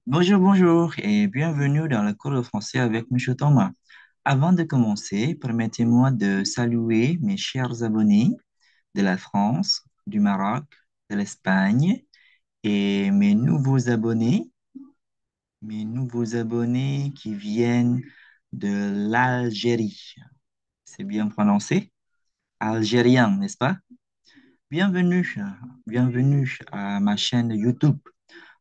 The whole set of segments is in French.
Bonjour, bonjour et bienvenue dans le cours de français avec Monsieur Thomas. Avant de commencer, permettez-moi de saluer mes chers abonnés de la France, du Maroc, de l'Espagne et mes nouveaux abonnés qui viennent de l'Algérie. C'est bien prononcé? Algérien, n'est-ce pas? Bienvenue, bienvenue à ma chaîne YouTube.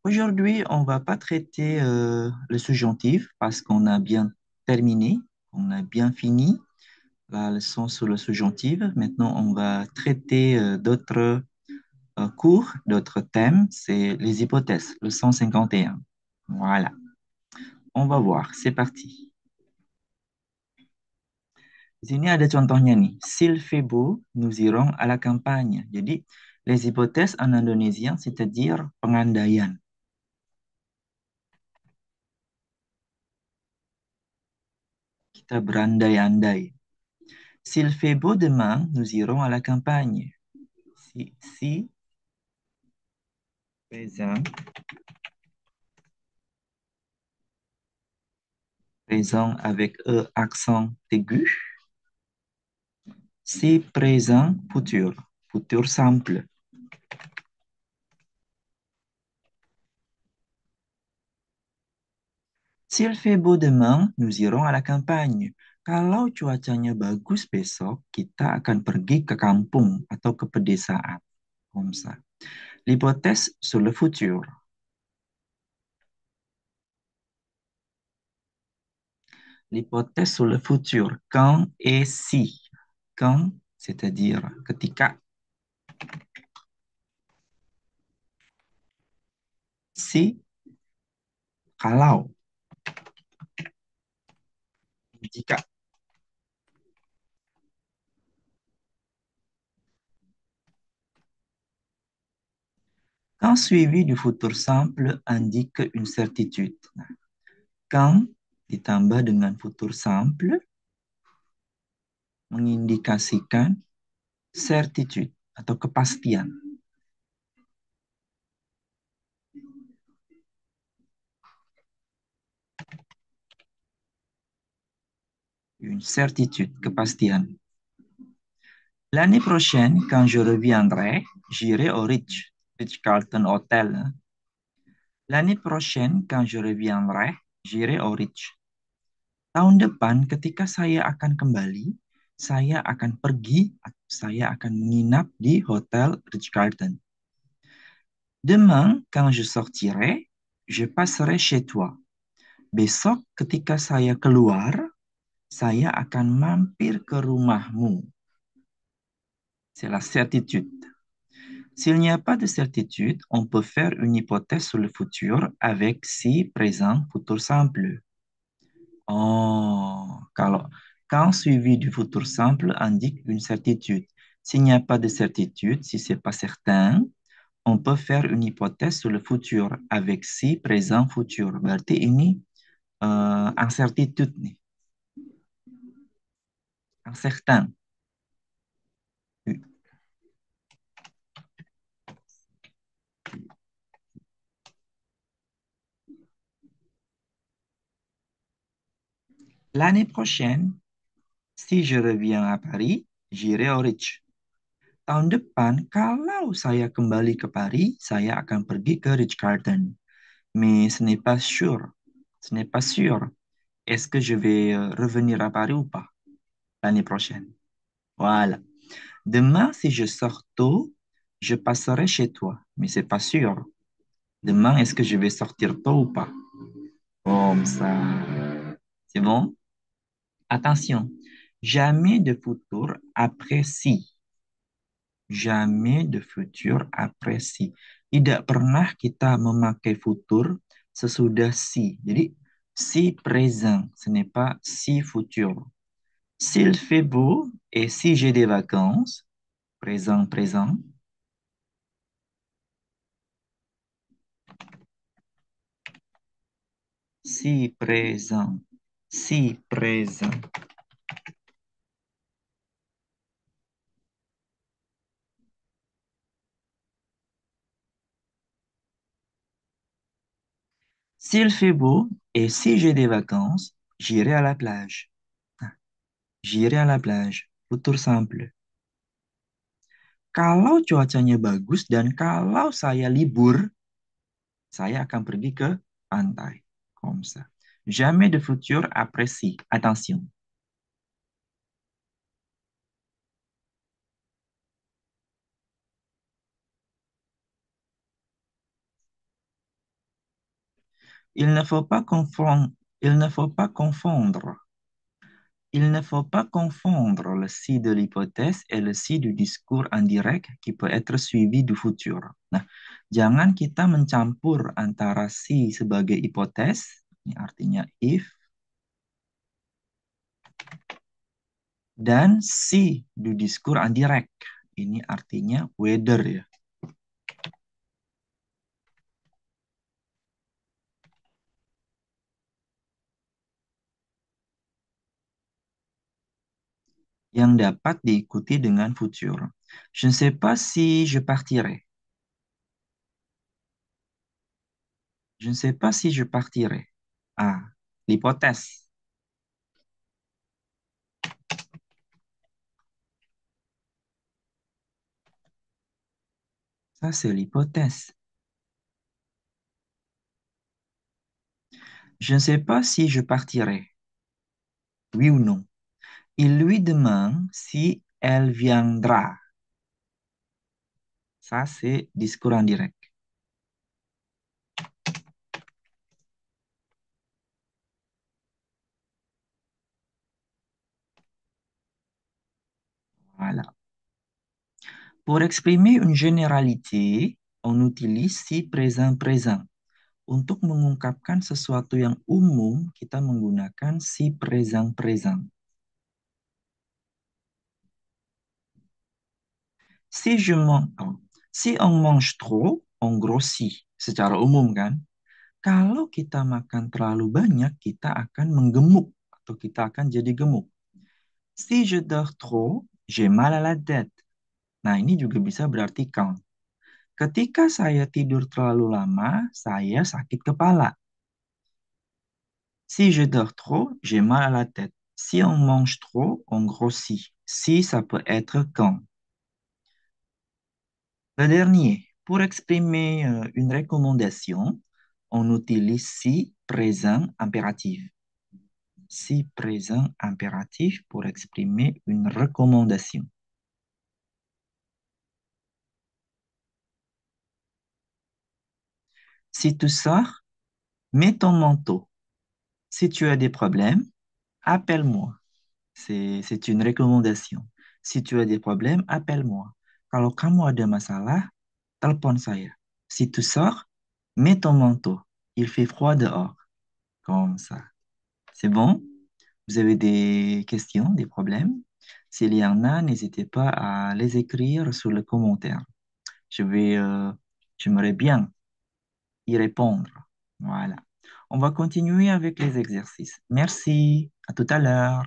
Aujourd'hui, on va pas traiter le subjonctif parce qu'on a bien terminé, on a bien fini la leçon sur le subjonctif. Maintenant, on va traiter d'autres cours, d'autres thèmes, c'est les hypothèses, le 151. Voilà, on va voir, c'est parti. Di sini ada contohnya nih, s'il fait beau, nous irons à la campagne. Jadi, les hypothèses en indonésien, c'est-à-dire pengandaian. Kita berandai-andai. S'il fait beau demain, nous irons à la campagne. Si, présent, présent avec E accent aigu. Si présent, futur, futur simple. S'il fait beau demain, nous irons à la campagne. Kalau cuacanya bagus besok, kita akan pergi ke kampung atau ke pedesaan. Comme ça. L'hypothèse sur le futur. L'hypothèse sur le futur. Quand et si. Quand, c'est-à-dire ketika. Si, kalau, jika. Quand suivi du futur simple indique une certitude. Nah, quand ditambah dengan futur simple mengindikasikan certitude atau kepastian. Une certitude, kepastian. L'année prochaine, quand je reviendrai, j'irai au Ritz-Carlton Hotel. L'année prochaine, quand je reviendrai, j'irai au Ritz. Tahun depan, ketika saya akan kembali, saya akan pergi, saya akan menginap di Hotel Ritz-Carlton. Demain, quand je sortirai, je passerai chez toi. Besok, ketika saya keluar, saya akan mampir ke rumahmu. C'est la certitude. S'il n'y a pas de certitude, on peut faire une hypothèse sur le futur avec si, présent, futur simple. Oh, quand suivi du futur simple indique une certitude. S'il n'y a pas de certitude, si c'est pas certain, on peut faire une hypothèse sur le futur avec si, présent, futur. Berarti ini incertitude nih, incertain. L'année prochaine, si je reviens à Paris, j'irai au Ritz. Tahun depan, kalau saya kembali ke Paris, saya akan pergi ke Ritz-Carlton. Mais ce n'est pas sûr. Ce n'est pas sûr. Est-ce que je vais revenir à Paris ou pas l'année prochaine? Voilà. Demain, si je sors tôt, je passerai chez toi. Mais c'est pas sûr. Demain, est-ce que je vais sortir tôt ou pas? Comme ça. C'est bon? Attention. Jamais de futur après si. Jamais de futur après si. Tidak pernah kita memakai futur sesudah si. Jadi, si présent, ce n'est pas si futur. S'il fait beau et si j'ai des vacances, présent, présent. Si présent, si présent. S'il fait beau et si j'ai des vacances, j'irai à la plage. Nah, j'irai à la plage. Futur simple. Kalau cuacanya bagus dan kalau saya libur, saya akan pergi ke pantai. Comme ça. Jamais de futur après si. Attention. Il ne faut pas confondre. Il ne faut pas confondre. Il ne faut pas confondre le si de l'hypothèse et le si du discours indirect qui peut être suivi du futur. Nah, jangan kita mencampur antara si sebagai hipotes, ini artinya if, dan si du discours indirect, ini artinya whether ya. Yang dapat diikuti dengan futur. Je ne sais pas si je partirai. Je ne sais pas si je partirai. Ah, l'hypothèse. Ça, c'est l'hypothèse. Je ne sais pas si je partirai. Oui ou non? Il lui demande si elle viendra. Ça, c'est discours indirect. Voilà. Pour exprimer une généralité, on utilise si présent-présent. Untuk mengungkapkan sesuatu yang umum, kita menggunakan si présent-présent. Si je mange, si on mange trop, on grossit. Secara umum kan? Kalau kita makan terlalu banyak, kita akan menggemuk atau kita akan jadi gemuk. Si je dors trop, j'ai mal à la tête. Nah, ini juga bisa berarti quand. Ketika saya tidur terlalu lama, saya sakit kepala. Si je dors trop, j'ai mal à la tête. Si on mange trop, on grossit. Si, ça peut être quand. Le dernier, pour exprimer une recommandation, on utilise si présent impératif. Si présent impératif pour exprimer une recommandation. Si tu sors, mets ton manteau. Si tu as des problèmes, appelle-moi. C'est une recommandation. Si tu as des problèmes, appelle-moi. Kalau kamu ada masalah, telepon saya. Si tu sors, mets ton manteau. Il fait froid dehors. Comme ça. C'est bon? Vous avez des questions, des problèmes? S'il y en a, n'hésitez pas à les écrire sur le commentaire. J'aimerais bien y répondre. Voilà. On va continuer avec les exercices. Merci. À tout à l'heure.